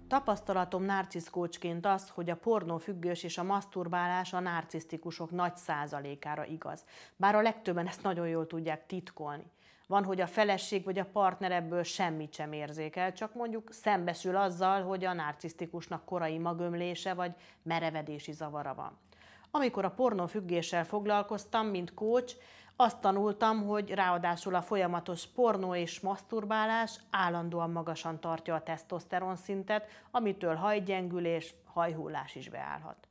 Tapasztalatom narciszkócsként az, hogy a pornófüggős és a maszturbálás a narcisztikusok nagy százalékára igaz. Bár a legtöbben ezt nagyon jól tudják titkolni. Van, hogy a feleség vagy a partner ebből semmit sem érzékel, csak mondjuk szembesül azzal, hogy a narcisztikusnak korai magömlése vagy merevedési zavara van. Amikor a pornófüggéssel foglalkoztam, mint coach, azt tanultam, hogy ráadásul a folyamatos pornó és maszturbálás állandóan magasan tartja a tesztoszteron szintet, amitől hajgyengülés, hajhullás is beállhat.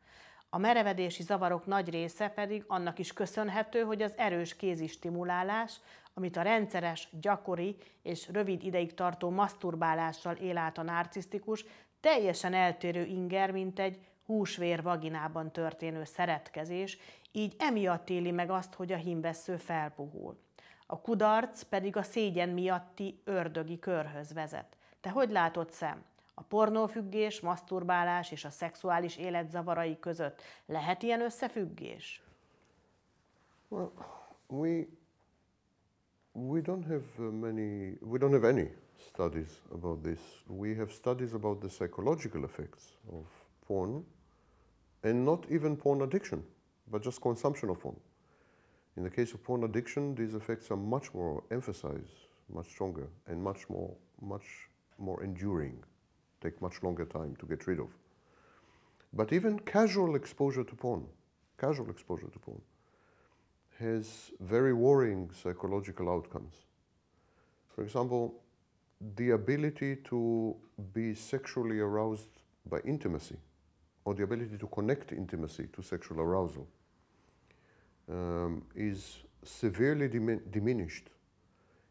A merevedési zavarok nagy része pedig annak is köszönhető, hogy az erős kézi stimulálás, amit a rendszeres, gyakori és rövid ideig tartó maszturbálással él át a narcisztikus, teljesen eltérő inger, mint egy húsvér vaginában történő szeretkezés, így emiatt éli meg azt, hogy a hímvessző felpuhul. A kudarc pedig a szégyen miatti ördögi körhöz vezet. Te hogy látod, Sam? A pornófüggés, maszturbálás és a szexuális élet zavarai között lehet ilyen összefüggés? Well, we don't have any studies about this. We have studies about the psychological effects of porn, and not even porn addiction, but just consumption of porn. In the case of porn addiction, these effects are much more emphasized, much stronger, and much more enduring. Take much longer time to get rid of. But even casual exposure to porn has very worrying psychological outcomes. For example, the ability to be sexually aroused by intimacy, or the ability to connect intimacy to sexual arousal, is severely diminished,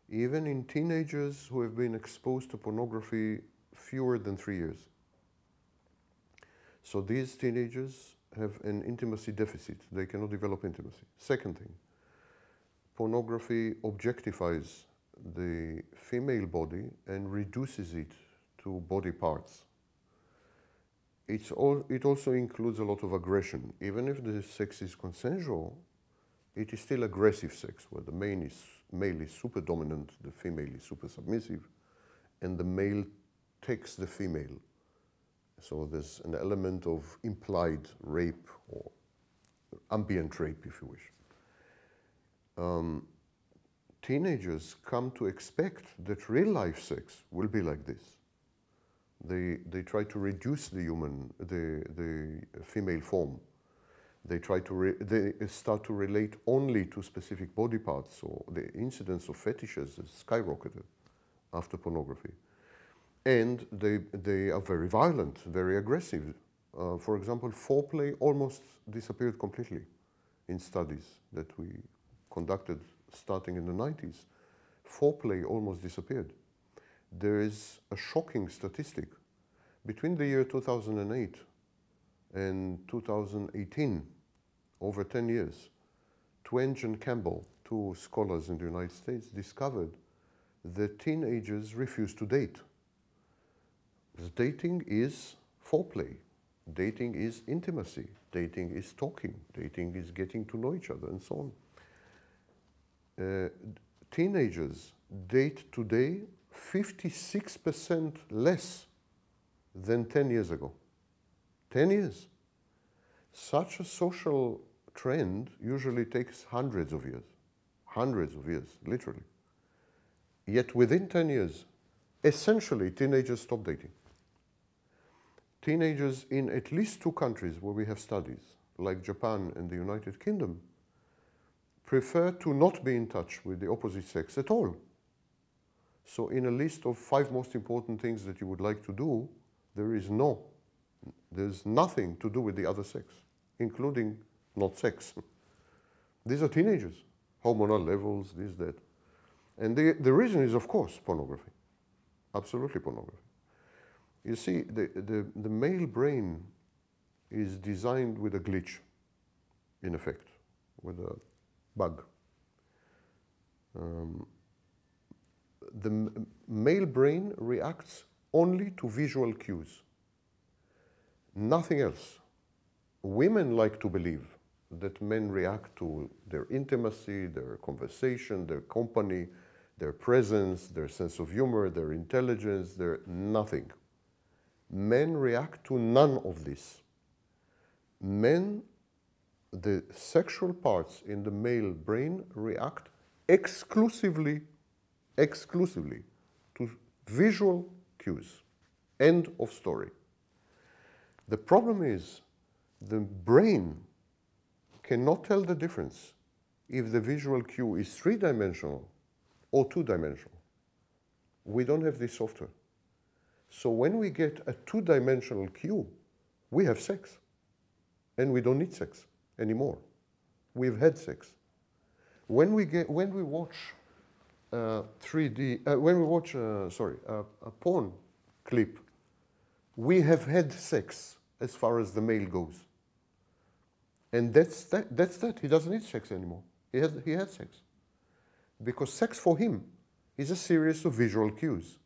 even in teenagers who have been exposed to pornography fewer than 3 years. So these teenagers have an intimacy deficit. They cannot develop intimacy. Second thing, pornography objectifies the female body and reduces it to body parts. It also includes a lot of aggression. Even if the sex is consensual, it is still aggressive sex, where the male is super dominant, the female is super submissive, and the male takes the female. So there's an element of implied rape or ambient rape, if you wish. Teenagers come to expect that real life sex will be like this. They try to reduce the female form. They start to relate only to specific body parts, so the incidence of fetishes is skyrocketed after pornography. And they are very violent, very aggressive. For example, foreplay almost disappeared completely in studies that we conducted starting in the 90s. Foreplay almost disappeared. There is a shocking statistic. Between the year 2008 and 2018, over 10 years, Twenge and Campbell, two scholars in the United States, discovered that teenagers refuse to date. Dating is foreplay. Dating is intimacy. Dating is talking. Dating is getting to know each other, and so on. Teenagers date today 56% less than 10 years ago. 10 years. Such a social trend usually takes hundreds of years, literally. Yet within 10 years, essentially, teenagers stop dating. Teenagers in at least 2 countries where we have studies, like Japan and the United Kingdom, prefer to not be in touch with the opposite sex at all. So in a list of 5 most important things that you would like to do, there's nothing to do with the other sex, including not sex. These are teenagers, hormonal levels, this, that. And the reason is, of course, pornography. Absolutely pornography. You see, the male brain is designed with a glitch, in effect, with a bug. The male brain reacts only to visual cues, nothing else. Women like to believe that men react to their intimacy, their conversation, their company, their presence, their sense of humor, their intelligence, their nothing. Men react to none of this. Men, the sexual parts in the male brain react exclusively to visual cues. End of story. The problem is the brain cannot tell the difference if the visual cue is three-dimensional or two-dimensional. We don't have this software. So when we get a two-dimensional cue, we have sex. And we don't need sex anymore. We've had sex. When we watch a porn clip, we have had sex as far as the male goes. And that's that. He doesn't need sex anymore. He had sex. Because sex for him is a series of visual cues.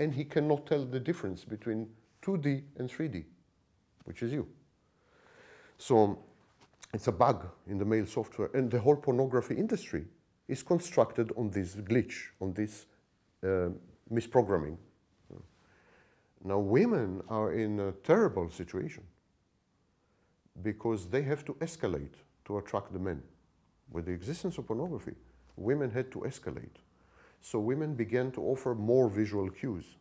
And he cannot tell the difference between 2D and 3D, which is you. So it's a bug in the male software. And the whole pornography industry is constructed on this glitch, on this misprogramming. Now, women are in a terrible situation because they have to escalate to attract the men. With the existence of pornography, women had to escalate. So women began to offer more visual cues.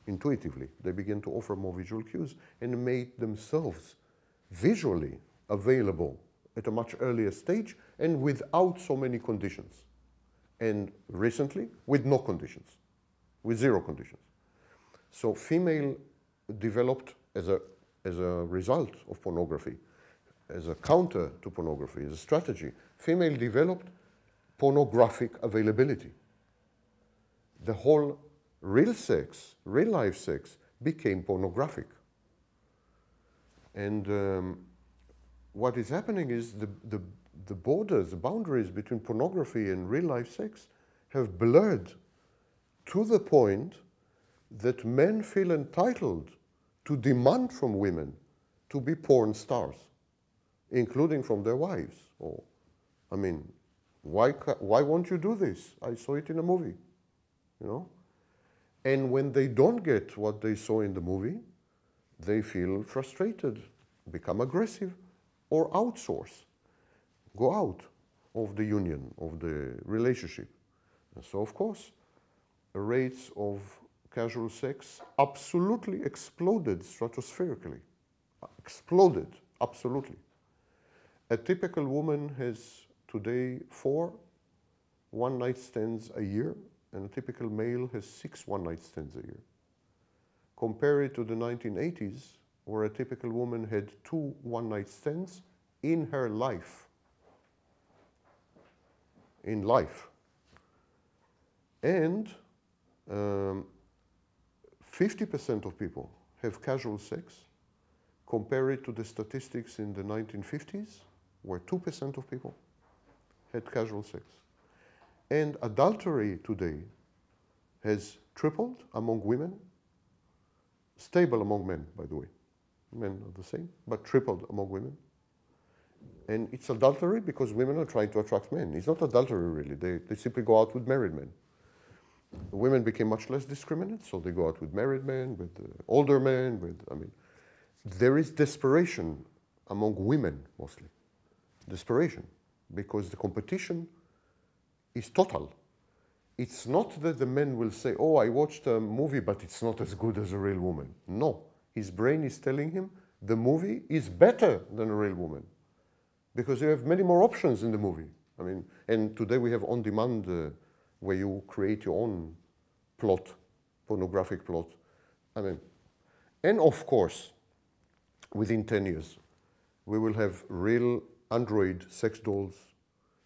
Intuitively, they began to offer more visual cues and made themselves visually available at a much earlier stage and without so many conditions. And recently, with no conditions, with zero conditions. So female developed as a result of pornography, as a counter to pornography, as a strategy, female developed pornographic availability. The whole real sex, real life sex, became pornographic. And what is happening is the borders, the boundaries between pornography and real life sex have blurred to the point that men feel entitled to demand from women to be porn stars, including from their wives. Or, I mean, why won't you do this? I saw it in a movie, you know? And when they don't get what they saw in the movie, they feel frustrated, become aggressive, or outsource, go out of the union, of the relationship. And so, of course, the rates of casual sex absolutely exploded stratospherically. Exploded, absolutely. A typical woman has today 4 one-night stands a year, and a typical male has 6 one-night stands a year. Compare it to the 1980s, where a typical woman had 2 one-night stands in her life. In life. And 50% of people have casual sex. Compare it to the statistics in the 1950s, where 2% of people had casual sex. And adultery today has tripled among women, stable among men, by the way. Men are the same, but tripled among women. And it's adultery because women are trying to attract men. It's not adultery, really. They simply go out with married men. Women became much less discriminate, so they go out with married men, with older men, there is desperation among women, mostly. Desperation, because the competition is total. It's not that the men will say, oh, I watched a movie, but it's not as good as a real woman. No, his brain is telling him the movie is better than a real woman, because you have many more options in the movie. And today we have on-demand where you create your own plot, pornographic plot. And of course, within 10 years, we will have real Android sex dolls.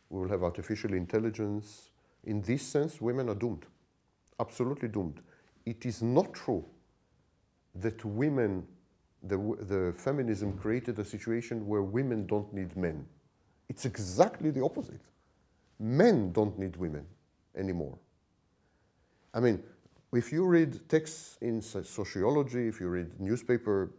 We will have artificial intelligence. In this sense, women are doomed, absolutely doomed. It is not true that women, the feminism created a situation where women don't need men. It's exactly the opposite. Men don't need women anymore. If you read texts in sociology, if you read newspaper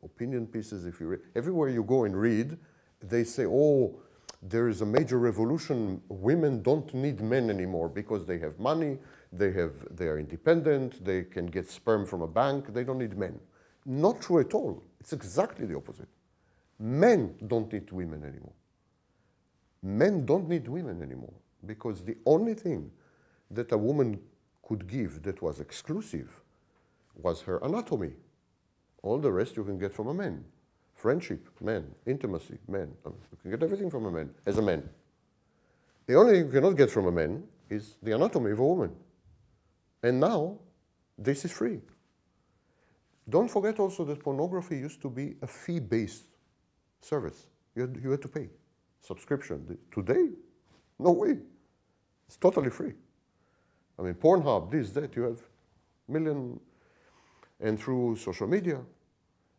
opinion pieces, if you read, everywhere you go and read, they say, oh, there is a major revolution. Women don't need men anymore because they have money, they are independent, they can get sperm from a bank, they don't need men. not true at all. It's exactly the opposite. Men don't need women anymore. Men don't need women anymore because the only thing that a woman could give that was exclusive was her anatomy. All the rest you can get from a man. Friendship, man. Intimacy, man. I mean, you can get everything from a man, as a man. The only thing you cannot get from a man is the anatomy of a woman. And now, this is free. Don't forget also that pornography used to be a fee-based service. You had to pay. Subscription. Today, no way. It's totally free. I mean, Pornhub, this, that, you have million, and through social media.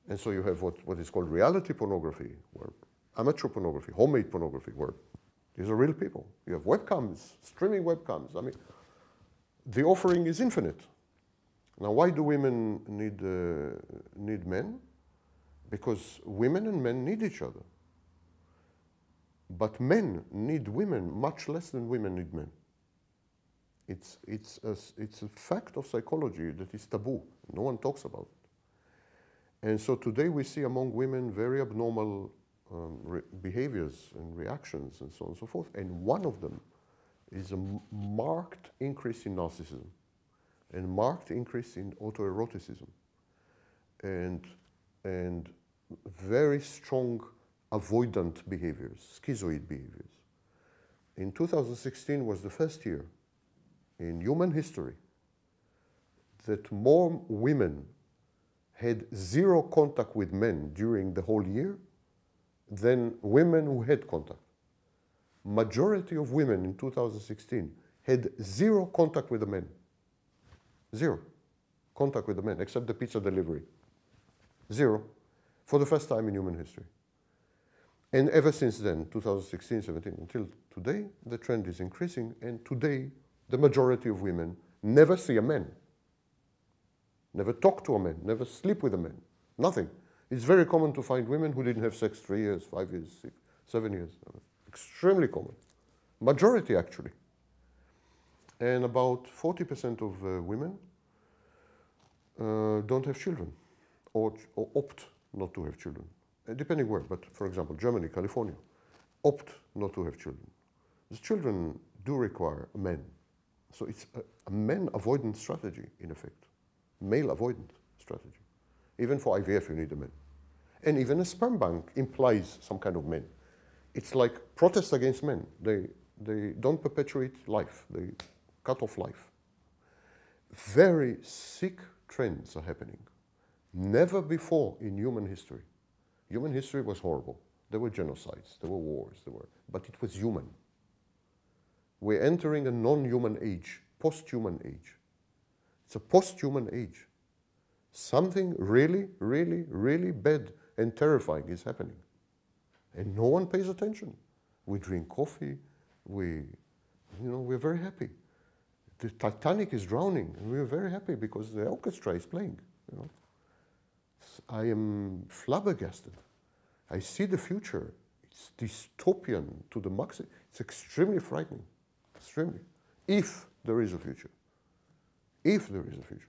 And so you have what is called reality pornography, where amateur pornography, homemade pornography, where these are real people. You have webcams, streaming webcams. I mean, the offering is infinite. Now, why do women need men? Because women and men need each other. But men need women much less than women need men. It's a fact of psychology that is taboo. No one talks about it. And so today we see among women very abnormal behaviors and reactions and so on and so forth. And one of them is a marked increase in narcissism and marked increase in autoeroticism and very strong avoidant behaviors, schizoid behaviors. In 2016 was the first year in human history that more women had zero contact with men during the whole year than women who had contact. Majority of women in 2016 had zero contact with the men. Zero contact with the men, except the pizza delivery. Zero, for the first time in human history. And ever since then, 2016, 17, until today, the trend is increasing, and today, the majority of women never see a man, never talk to a man, never sleep with a man, nothing. It's very common to find women who didn't have sex 3 years, 5 years, 6, 7 years. Extremely common. Majority, actually. And about 40% of women don't have children or opt not to have children, depending where. But for example, Germany, California, opt not to have children. The children do require men. So it's a men avoidance strategy, in effect. Male avoidance strategy. Even for IVF, you need a man. And even a sperm bank implies some kind of men. It's like protest against men. They don't perpetuate life. They cut off life. Very sick trends are happening. Never before in human history. Human history was horrible. There were genocides, there were wars, but it was human. We're entering a non-human age, post-human age. It's a post-human age. Something really, really, really bad and terrifying is happening. And no one pays attention. We drink coffee, we're very happy. The Titanic is drowning, and we're very happy because the orchestra is playing. I am flabbergasted. I see the future. It's dystopian to the max. It's extremely frightening, extremely. If there is a future. If there is a future.